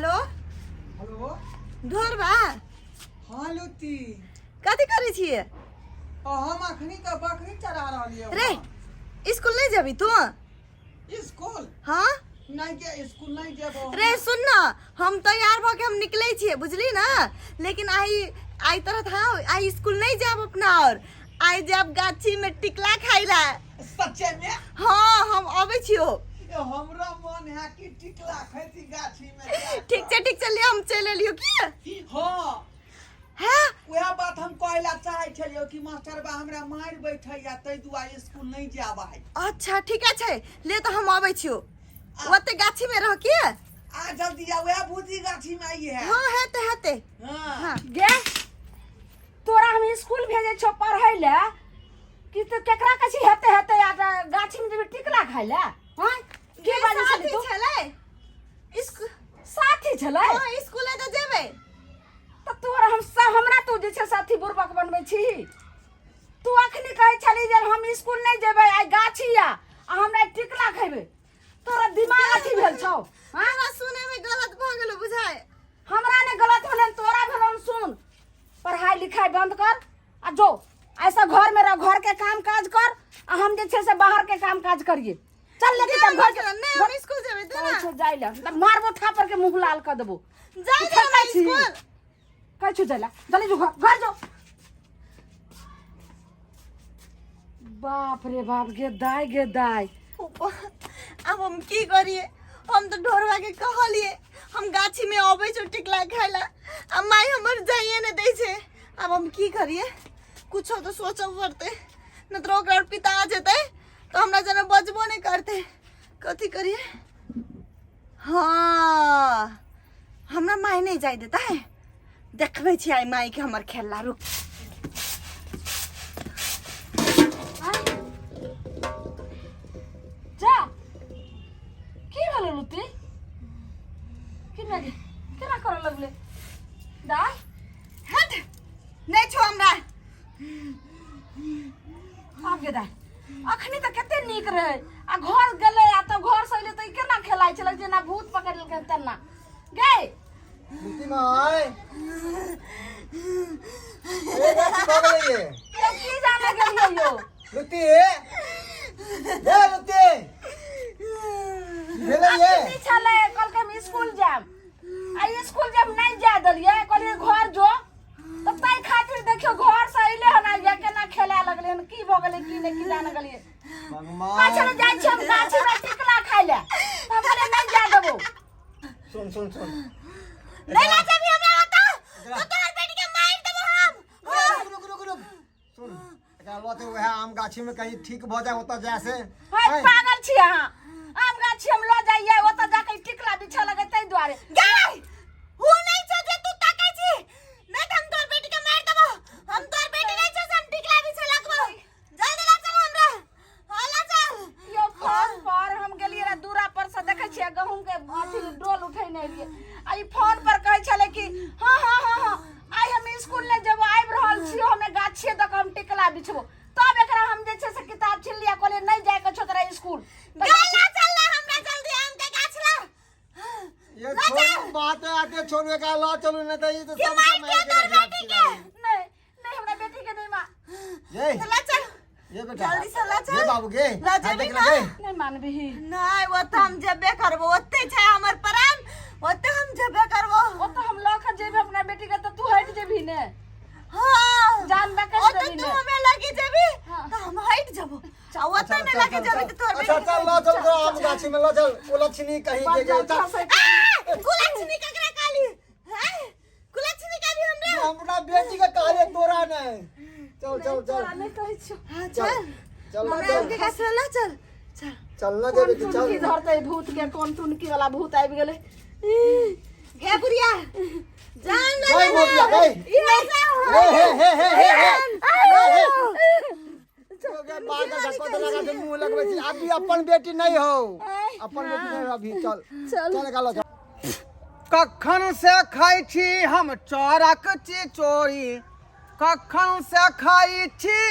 Hello hello ढोर बा हाँ लुती कथी करे छिए? हम अखनी तो बकरी चरा रहलिए रे स्कूल नहीं जाबी तू? स्कूल हाँ नहीं के स्कूल नहीं जेबो रे सुन ना, हम तैयार भ के हम निकले छिए बुझली ना, लेकिन आई तरह था आई स्कूल नहीं जाब अपना और आई जाब गाछी में टिकला खाइला। सच्चे में हाँ हम आवे छियो। हमरा मन है कि टिकला खेती गाछी में ठीक चलिए हम चले लियो की। हाँ है वह बात हम कहला चाहे छलियो कि मास्टर बा हमरा मार बैठैया तै दुआरे स्कूल नहीं जाबै। अच्छा ठीक है ले तो हम आवे छियो ओते गाछी में रह के आ जल्दी आ वह बूजी गाछी में आई है। हाँ हेते हां गे तोरा हम स्कूल भेजे छो पढ़ै ले कि तो केकरा कछि हेते आ गाछी में जेबी टिकला खाइ ले। हां के बाजे छली तू? छले स्कूल साथी छलै। हां स्कूल तो जेबे त तोरा हमरा तू जे छै साथी बुरबक बनबै छी। तू अखनी कहै छली जे हम स्कूल नहीं जेबै आइ गाछी आ हमरा टिकला खैबे। तोरा दिमाग अथी भेल छौ? हां हमरा सुने में गलत भ गेलो बुझाय। हमरा ने गलत होलन तोरा भेलन। सुन पढ़ाई लिखाई बंद कर आ जो ऐसा घर में रह, घर के काम काज कर आ हम जे छै से बाहर के काम काज करिए। चल लेके तब घर के नहीं हम स्कूल जेबे दे ना। छो जाई ले तब मारबो थापर के मुंह लाल कर देबो। जाई ना मैं स्कूल कह छु जाला जल्दी जो घर जो। बाप रे बाप गे दाई अब हम की करिए? हम तो ढोरवा के कहलिए हम गाछी में आवे छो टिकला खाइला, अब माई हमर जाइए न दै छे। अब हम की करिए? कुछ तो सोचो पड़ते, न तो ओकर पिता आ जेते तो हमरा जना बचबो नहीं करते। कथी करिए? हाँ हमरा माई नहीं जाय देता है। देखबे छी आई माई के हमर खेला। रुक जा की भेल लुती? की लगे केना कर लगले दाई? हट नहीं छो हमरा। आगे दाई अखनी त कते नीक रहे आ घर गेले आ त घर से अइले त केना खेलाइ छले जेना भूत पकड़ लेलकै तेना। गे लुती माय ए गाछी भ गेलै ये तो की जाने गेलियो यो लुती ए लुती भेलै ये अखनी छले कल के हम स्कूल जाम आ स्कूल जब नहीं जा दलिए कहलिए घर जो तब ताई खातिर देखियो घर से अइले हना या केना खेला लगले हन की भ गेले की ने की जाने गेलिए। का चले जाय छी हम गाछी में टिकला खाइ ले त हमरे नहीं जा देबो। सुन नहीं ला जब हमरा बता तो तोहर बेटी के मार देबो हम। रुक सुन एकरा लते वह आम गाछी में कहीं ठीक भ जाए ओता जाए से। हाय पागल छी अहाँ। आम गाछी हम ल जाइए ओता जाके टिकला बिछा लगे तै द्वारे। गाय हु नहीं छ जे तू ताकै छी, नहीं त हम तोहर बेटी के मार देबो। हम तोहर बेटी नहीं छ हम टिकला बिछा लगबो। जल्दी ला चल हमरा हाला चल। यो फोन पर हम गेलिए रे दूरा पर से देखे छिए गहूम के अथी डोल उठै नै लिए आ ई फोन पर कहै छले कि हां आई हम स्कूल ले जेबो आइब रहल छियो हमे गाछिए तक हम टिकला बिछबो। तब एकरा हम जे छै से किताब छीन लिया कहले नहीं जाय के छो तोरा स्कूल। गाय ला चल ना हमरा जल्दी आम के गाछ ला। ये छोड़ बात आते छोड़वे का ला चलो न त ई तो सब मार के तोहर बेटी के। नहीं हमरा बेटी के नहीं मां। ये ला चल ये बेटा जल्दी से ला चल। ये बाबू के ला जेबी ना। नहीं मानबी नहीं वो तो हम जेबे करबो ओते छै हमर प्राण ओते हम जेबे करबो। ओ तो हम लख जेबे अपना बेटी के त तू हट जेबी ने। हां जान बे कर ओते देबी तू ने। हमें लगी जेबी तो हम हट जबो। ओते नहीं लगे जेबी तो तोहर अच्छा बेटी चल ला चल आम गाछी में ला चल उलछनी कहीं के गए चल। कुलछनी ककरा काली हैं? कुलछनी काली हमरे हमरा बेटी का काले तोरा ने। चल नहीं कहै छियो। हां चल चल हमरा उनके गाछ ला चल चल ना दे बेटी की चल। धरते भूत के कौन टुनकी वाला भूत आबि गेले। गे बुढ़िया जान ले गई मोबिया गई ये हे बात का पता लगा के मुंह लगबै छी अभी अपन बेटी नहीं हो अपन बेटी नहीं अभी चल गालो कखन से खाई छी हम चोरक चिचोरी कखन से खाई छी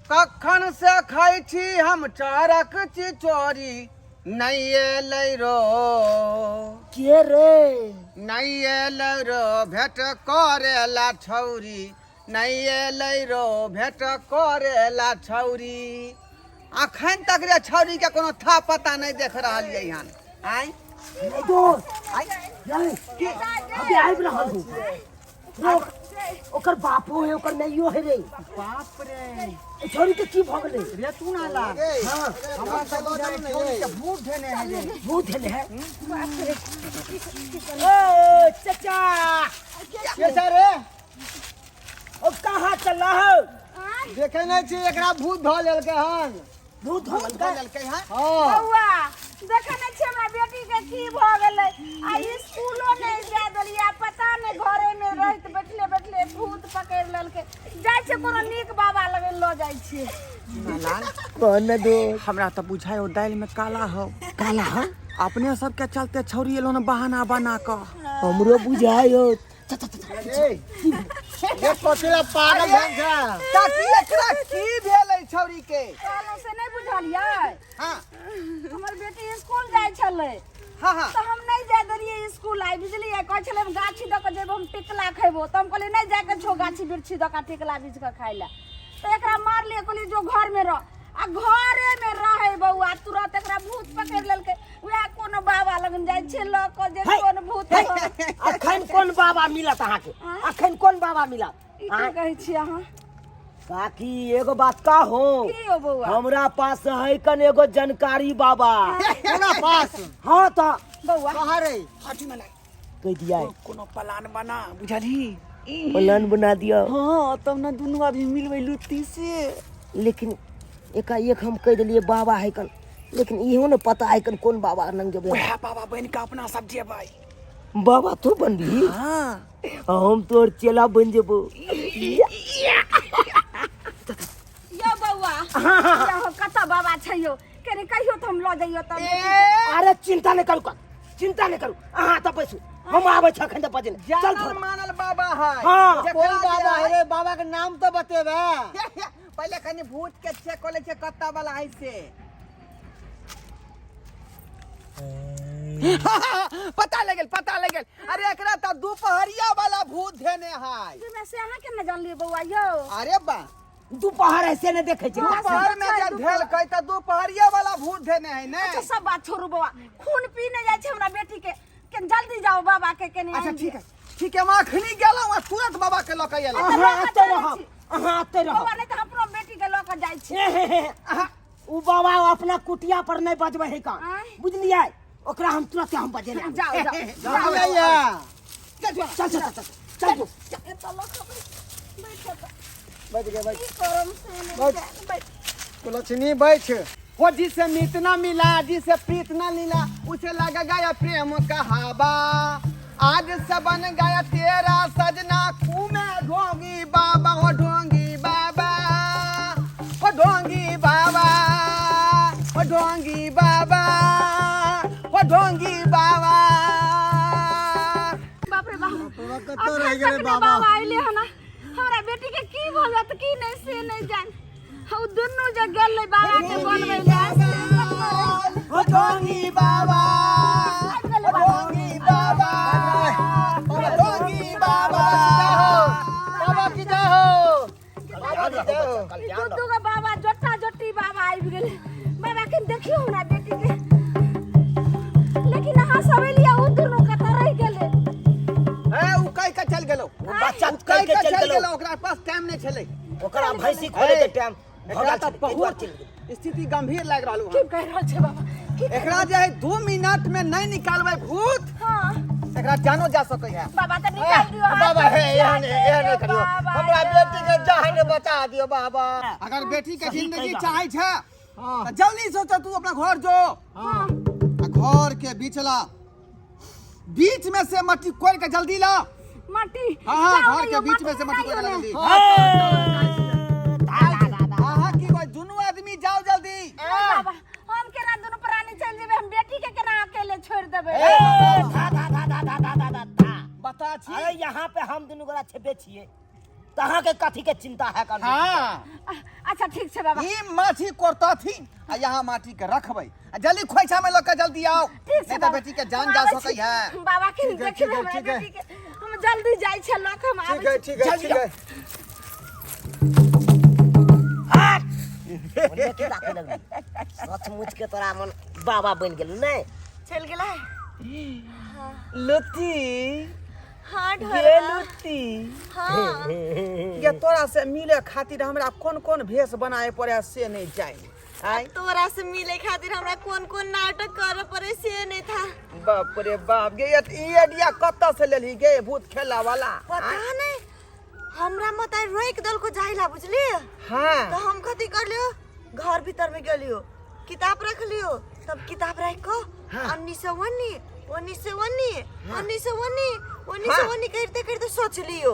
कखन से खाई छी हम चोरक चिचोरी नहीं एलै रो के रे नहीं एलै रो भेट करेला छौरी नहीं एलै रो भेट करेला छौरी अखन तक रे छौरी के कोनो था पता नहीं देख रहलियै हन आइ अभी आबि रहल हूँ ओकर बापो है ओकर नैयो है रे बाप रे ए छोरी के की भ गेलै रे तू ना ला हां हमरा सब छौरी के भूत धेने है रे भूत है ओ चाचा कैसा रे ओ कहां चला हो देखे नहीं छी एकरा भूत ध लेलकै हन भूत हो ध लेलकै हन हां बौआ देखे नहीं छी हमरा बेटी के की भ गेलै आ स्कूलो नहीं जा देलियै पता नहीं घरे में रहित बैठले बैठले भूत पकड़ लेलकै जाय छै कोनो नीक बाबा लगे ल जाय छै नालाल कौन दो हमरा त बुझाय ओ दाल में काला हो काला है अपने सब के चलते छौरी एलो न बहाना बना क हमरो बुझायो ये कोतला पागल भन जा ताकि एकरा की भेलै छौरी के कहलौ से नहीं बुझलियै हां हमर बेटी स्कूल जाय छलै हां हां तो हम नहीं जा दरिए स्कूल आई बिजली है कह छले हम गाछी द के जेबो हम टिकला खैबो तो हम कहले नहीं जाके छो गाछी बिरछी द के टिकला बीज के खाइला तो एकरा मार लिए कहली जो घर में रह आ घरे में रहे बौआ तुरंत एकरा भूत पकड़ लेलके उहे कोनो बाबा लगन जाय छै ल के जे कोन भूत अखन कोन बाबा मिलत अहाँ के अखन कोन बाबा मिलत ई की कहै छी अहाँ काकी एगो बात का हो की हो बौआ हमरा पास है कन एगो जानकारी बाबा हमरा पास हाँ तो बौआ कहां रे हाथी में लाई कह दिया कोनो प्लान बना बुझली प्लान बना दिया हां तब ना दुनु आदमी मिलबै लुत्ती से लेकिन एकाएक हम कह दिलिए बाबा है कन लेकिन इहो न पता है कन कौन बाबा नंग जबे ओहे बाबा बन के अपना सब जेबै बाबा तू बनबी हां हम तोर चेला बन जेबो यो बौआ यो कता बाबा छै यो केने कहियो त हम ल जाइयो त अरे चिंता नहीं करू चिंता नहीं करू अहाँ तो बैसू हम आबै छ अखन त बजे चल जानल मानल बाबा है हाँ। कौन बाबा है रे बाबा के नाम तो बतेबे पहले कनी भूत के चेक कर ले छै कत्ता वाला है से पता लगल अरे एकरा त दोपहरिया वाला भूत धेने है तुमे से अहाँ के न जानलिए बौआ यो अरे बा दोपहर ऐसे ने देखे छै दोपहर में जे धेल कई त दोपहरिया वाला भूत धेने है ने अच्छा सब बात छोड़ू बौआ खून पीने जाय छै हमरा बेटी के जल्दी जाओ बाबा के केने अच्छा ठीक है हम अखनी गेलौ तुरंत बाबा के लक एलौ अहाँ आते रहो बौआ नहीं त अपनो बेटी के ल के जाय छै उ बाबा अपना कुटिया पर नहीं बजबै है का आँय? बुझलियै ओकरा हम तुरंत हम बजे ले जाओ भैया चल बैठ गए की करम से बैठ कुलछनी बैठ वो जिसे मीत न मिला जिसे प्रीत न लीला उसे लग गया प्रेम का हवा आज से बन गया तेरा सजना में ढोंगी बाबा हो ढोंगी बाबा हो ढोंगी बाबा हो ढोंगी बाबा हो ढोंगी बाबा बाप रे बाप कतो रह गेले बाबा आइले हना हमरा बेटी के की भल जात की नहीं से नहीं जान हौ दुनु जे गेलै बाबा के बोलबै ले हो ढोंगी बाबा हो ढोंगी बाबा हो ढोंगी बाबा बाबा की जय हो दुदू के बाबा जोटा जोटी बाबा आबि गेलै बाबा के देखियो हमरा बेटी के लेकिन अहाँ सब एलिया उ दुनु के त रह गेलै ए उ कहि के चल गेलो बच्चा कहि के चल गेलो ओकरा पास टाइम नहीं छलै ओकरा भैंसी खोले के टाइम एकरा त बहुत स्थिति गंभीर लाग रहल की कह रहल छै बाबा एकरा जे है 2 मिनट में नहीं निकालबै भूत हां एकरा जानो जा सकै है बाबा त निकाल दियो बाबा है एहन नहीं करियो हमरा बेटी के जान बचा दियो बाबा अगर बेटी के जिंदगी चाहे छै त जल्दी सोच तू अपना घर जो घर के बीच में से मट्टी कोड़ के जल्दी ला माटी हां घर के बीच में से मट्टी कोड़ के जल्दी हां की कोई दुनु आदमी जाओ जल्दी बाबा हम केना दुनु प्राणी चल जेबे हम बेटी के केना अकेले छोड़ देबे धा बता छी अरे यहाँ पे हम दुनू गोरा छेबे छिए कहाँ के कथी के चिंता है कर हाँ अच्छा ठीक है बाबा ई माटी कोरता थी आ यहाँ माटी के रखबै आ जल्दी खोइछा में लके जल्दी आओ ठीक नहीं है तो बाबा। बेटी के जान जा सकै है। बाबा के ठीक है, देखिए ठीक है, हमरा ठीक है। बेटी के हम जल्दी जाई छै लक हम ठीक है आबै ठीक है ठीक है। बोले की ताके लगली सचमुच के तोरा मन बाबा बन गेल नहीं चल गेला लुत्ती हाँ ये ढोरवा लुत्ती हाँ ये तोरा से मिले खातिर हमरा कौन कौन भेष बनाए पड़े से नहीं जाए आय तोरा से मिले खातिर हमरा कौन कौन नाटक करे पड़े से नहीं था बाप रे बाप गे ई आइडिया कत्ता से लेली गे भूत खेला वाला पता नहीं हमरा मत रोक दल को जाइला बुझली हाँ तो हम कथी कर लियो घर भीतर में गेलियो किताब रख लियो तब किताब रख को 1919 करते करते सोच लियो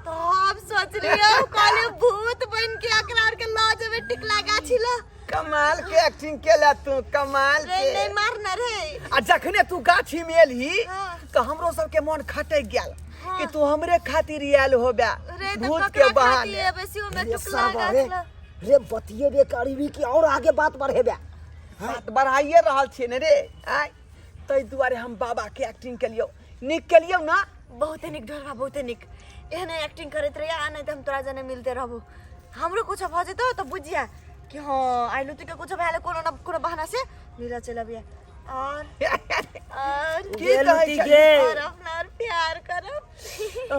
तो हम सोच लियो काले भूत बन के अकरार के लॉज में टिकला गाछिला कमाल के एक्टिंग केला तू कमाल रे के नहीं मारना रे आ जखने तू गाछी में एलही हाँ। तो हमरो सबके मन खटक गेल हाँ। कि तू हमरे खातिर आयल होबे रे तो भूत ककरा के बहाने खाती है बेसी में रे टुकला साबा रे गाछला रे बतिए बे करीबी की और आगे बात बढ़ेबे हाथ बढ़ाइए रहल छियै ने रे आय तै दुआरे हम बाबा के एक्टिंग केलियो निक केलियो ना बहुते निक ढोलबा बहुते निक एहने एक्टिंग करत रहिया आ नहीं तो हम तोरा जने मिलते रहबो हमरो कुछ भ जेतो तो बुझिया कि हां आइलु के कुछ भेले कोनो न कोनो बहाना से मिला चला बिया और की गे कहै लुटी छै? गे और अपना और प्यार करो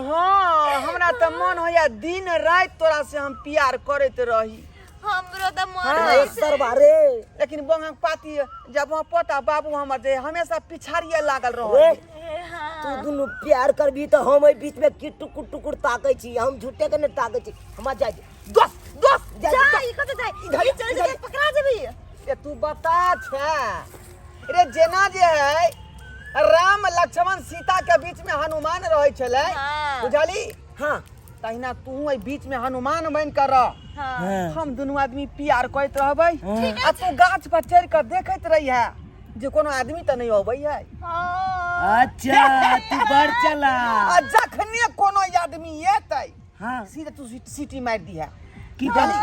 हाँ हमरा तो मन होया दिन रात तोरा से हम प्यार करत रही हमरो तो मन हाँ है सरबा रे लेकिन बंगक पाती जब वहाँ पोता बाबू हमर जे हमेशा पिछाड़िए लागल रहो रे हां तू दुनु प्यार करबी तो हम ए बीच में की टुकुर टुकुर ताकै छी हम झूठे के नहीं ताकै छी हम जाय दोस्त दोस्त जा ई कत जाय ई चल के पकड़ा जेबी ये तू बता छे रे जेना जे है राम लक्ष्मण सीता के बीच में हनुमान रहे छले हाँ। बुझली हां तहिना तू ए बीच में हनुमान बन कर रह हां हम दोनों आदमी प्यार करत रहबै आ तू गाछ पर चढ़ कर देखत रही है जे कोनो आदमी त नहीं होबै है हां अच्छा तू बढ़ चला आ जखने कोनो आदमी एतै हां सीधे तू सीटी मार दी है की जानी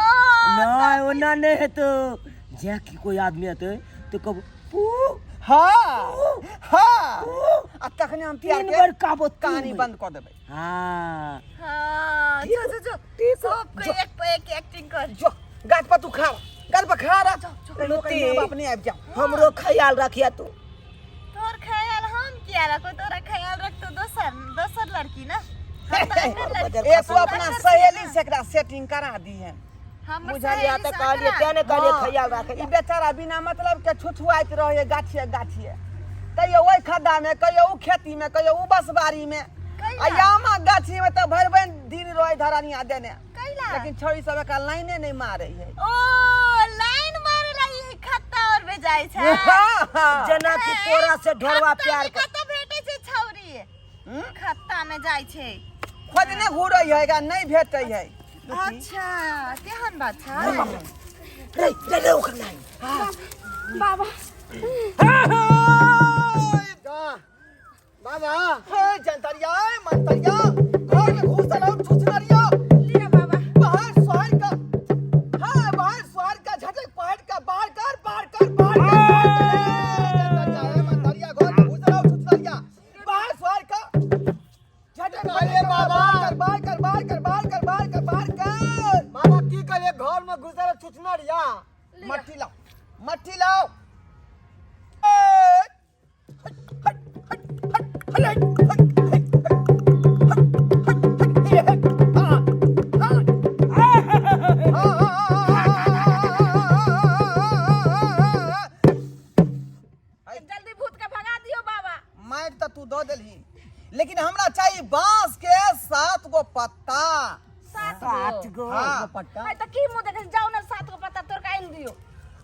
नहीं ओना नहीं है तो जे की कोई आदमी आते तो कब हाँ हाँ आ तखने हम प्यार तीन के बार काबो कहानी बंद कर देबै हां हां जो सब कोई एक पे एक एक्टिंग कर जो गाछ पर तू खा गाछ पर खा रहा लुत्ती। अपने आबि जा हमरो ख्याल रखिया तू तोर ख्याल हम किया रखो तोरा ख्याल रख तो दोसर लड़की ना हम तो अपने लड़की ए तू अपना सहेली से एकरा सेटिंग करा दी है हम बुझलिया त कहलिए तेने कहलिए ख्याल रखे ई बेचारा बिना मतलब के छुछुआइत रहे गाछिए गाछिए कहियो ओइ खड्डा में कहियो उ खेती में कहियो उ बसबारी में आ यामा गाछी में त भर भर दिन रहे धरानिया देने कैला लेकिन छोरी सब का लाइने नहीं मारे है ओ लाइन मारे लाई खत्ता और बेजाय छै जना की तोरा से ढोरवा प्यार कर कत भेटे छै छौरी खत्ता में जाय छै खोजने घूरै है गा नहीं भेटै है अच्छा केहन बात छै रे रे रे ओकर नहीं बाबा बाबा हे जनतरिया मंतरिया घर में घुसल और छुछनरिया लिया बाबा बाहर शहर का हां बाहर शहर का झटक पहाड़ का बाहर कर जनतरिया है मंतरिया घर में घुसल और छुछनरिया बाहर शहर का झटक अरे बाबा बाहर कर बाबा की करे घर में घुसल छुछनरिया मट्टी लाओ जल्दी भूत के भगा दियो बाबा माइट तो तू दो देलही लेकिन हमरा चाहिए बांस के 7 गो पत्ता 7 गो हाँ। पट्टा आई त की मुंह देखे जाओ ना 7 को पत्ता तोर काइन दियो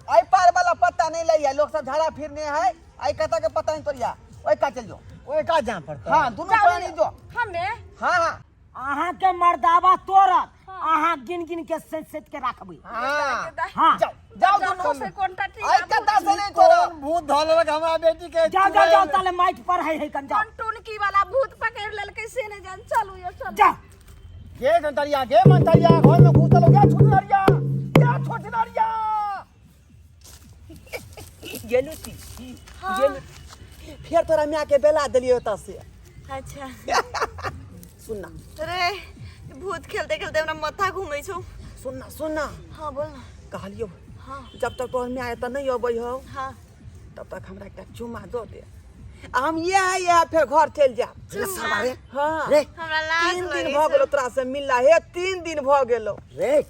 आई पार वाला पत्ता नहीं लइया लोग सब झाड़ा फिरने है आई कता के पत्ता नहीं तोरिया ओए का चल जो ओए का जा पड़ता हां दोनों प्राणी जो हमें हां हां अहाँ के मर्दावा तोरत अहाँ गिन गिन के सेट के राखबी हां हां जाओ दोनों से कोनटा ठीक आई कता से नहीं तोरो भूत धोलक हमरा बेटी के जाओ ताले माइट पर है कन जाओ टुनकी वाला भूत पकड़ लेल कैसे ने जान चलू ये चल जा गे मंतरिया घर में घुसल हो गया छुटनरिया क्या छुटनरिया गेलुती फिर तोरा मैं के बेला देलियो त से अच्छा सुनना अरे भूत खेलते खेलते हमरा माथा घूमै छौ। सुनना हाँ बोल ना। कहलियो हाँ जब तक तोहर में आए त नहीं अबै हो हाँ तब तक हमरा एकटा चुमा दो दे हम ये फिर घर चल जा रे साला रे हाँ रे हमरा लाज 3 दिन लगे भ गेलो तोरा से मिलला हे 3 दिन भ गेलो रे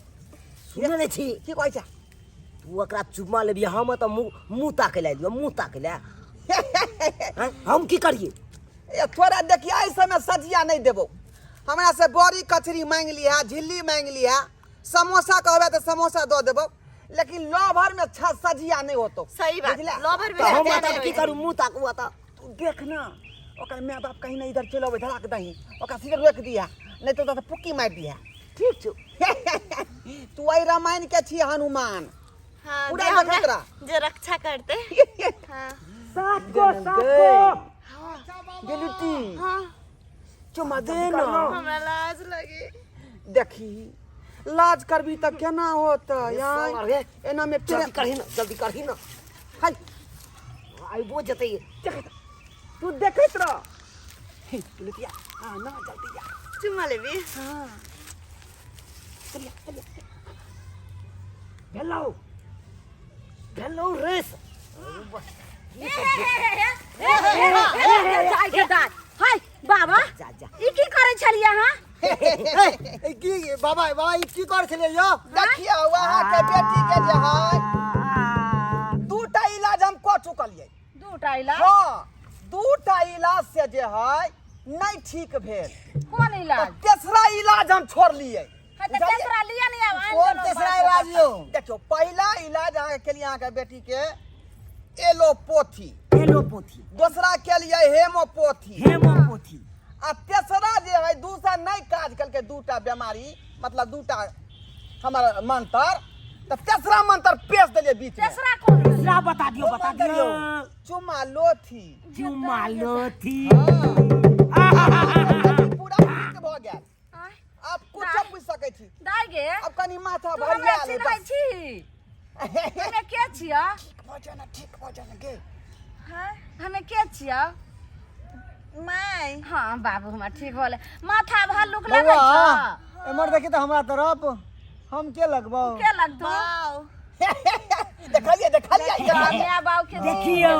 सुन ले छी की कहै छ तू ओकरा चुम्मा लेबी हम त मुंह ताके लियो मुंह ताके ले हम की करिए ए थोड़ा देखिए ऐ समय सजिया नहीं देबो हमरा से बड़ी कचरी मांग लिया झिल्ली मांग लिया समोसा कहबे तो समोसा दो देबो लेकिन लोभर में सजिया नहीं होतो सही बात बुझला? लोभर तो हम भी तब की करू मुंह ताकू त तू देख ना ओकर माय बाप कहीं ना इधर चलो धड़ाक दही ओकर सीधे रोक दिया नहीं तो पुक्की मार दिया ठीक छ तू आई रामायण के छी हनुमान हाँ पूरा जे हमरा देखत रहा। जे रक्षा करते हाँ साको गेलुटी हाँ चुमा दे ना हमरा लाज लगे। देखी लाज करबी त केना होत यार रे एना में जल्दी करही ना हाय आई बो जते तू देखत रह गेलुटिया हां ना जल्दी जा चुम्मा लेबी हां हेलो रेस हाय बाबा जा जा ई की करे छलिए हां की बाबा बाबा ई की कर छले यो देखियो वहां के बेटी के जे है दूटा इलाज हम क चुकलिए दूटा इलाज हां दूटा इलाज से जे है नहीं ठीक भेल कौन इलाज तेसरा इलाज हम छोड़ लिए है तो तेसरा लिया नहीं अब आन कौन दोनों तेसरा बात इलाज यो देखियो पहला इलाज अहाँ के लिए अहाँ के बेटी के एलोपैथी एलोपैथी दूसरा के लिए हेमोपैथी हेमोपैथी आ तेसरा जे है दूसरा नहीं काज करके दूटा बीमारी मतलब दूटा हमारा मंत्र तो तेसरा मंत्र पेश दिले बीच में तेसरा कौन दूसरा बता दियो चुमा लोथी चुम्मा लोथी पूरा ठीक भ गेल आप कुछ पूछ सकै छी दाई गे अब कनी माथा तू भरिया हमरा ले चिन्है छी हमे के छिया ठीक भजन गे हमे के छिया माय हां बाबू हमरा ठीक होले माथा भल्लुक लगै बउआ छ एमर देखी त हमरा तरफ हम के लगबो के लगतो वाओ देखलिए मियां बाबू के देखियो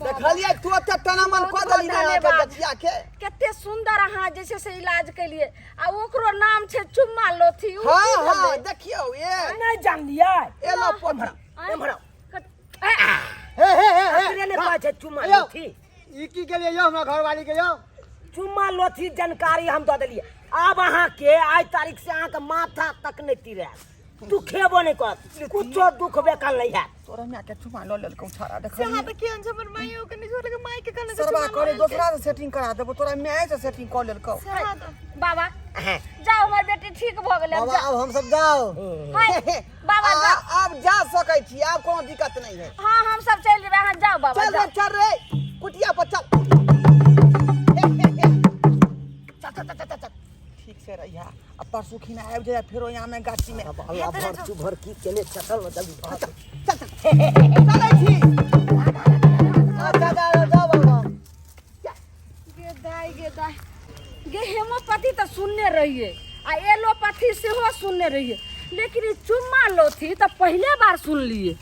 देखलिए तू त तना मन को दली ना के बचिया के कते सुंदर अहाँ जैसे से इलाज कैलिए आ ओकरो नाम छै चुम्मा लोथी उ हां की हां भेलै? देखियो ये नहीं जान लिया एलोपैथी एमरा हे तेरे ले पाछ चुम्मा अयो। लोथी ई की के लिए यो हमरा घरवाली के यो चुम्मा लोथी जानकारी हम दे देलिए अब अहाँ के आज तारीख से अहाँ के माथा तक नहीं तिरे तू खेबो नहीं कर कुछो दुख बेकल नहीं है तोरा में के चुमा ल लेल को छाड़ा से देखलिए हां त के अंश पर माय ओ कनी छोड़ के माय के कने सरवा करे दूसरा से सेटिंग करा देबो तोरा में से सेटिंग कर लेल को बाबा जाओ हमर बेटी ठीक भ गेलै बाबा अब हम सब जाओ हाय बाबा जाओ अब जा सकै छी अब कोनो दिक्कत नहीं है हां हम सब चल जेबै अहाँ जाओ बाबा चल जाओ रे चल रे कुटिया पर चल चल ठीक से रहिया अब परसों खिना आबि जाए फेरो यहाँ में गाछी में अल्लाह भर तू भर की केने चल जल्दी चलै छी जा बाबा गे दाई गे हेमोपैथी तो सुनने रहिए आ एलोपैथी सेहो सुनने रहिए लेकिन ई चुम्मा लोथी तो पहले बार सुन लिए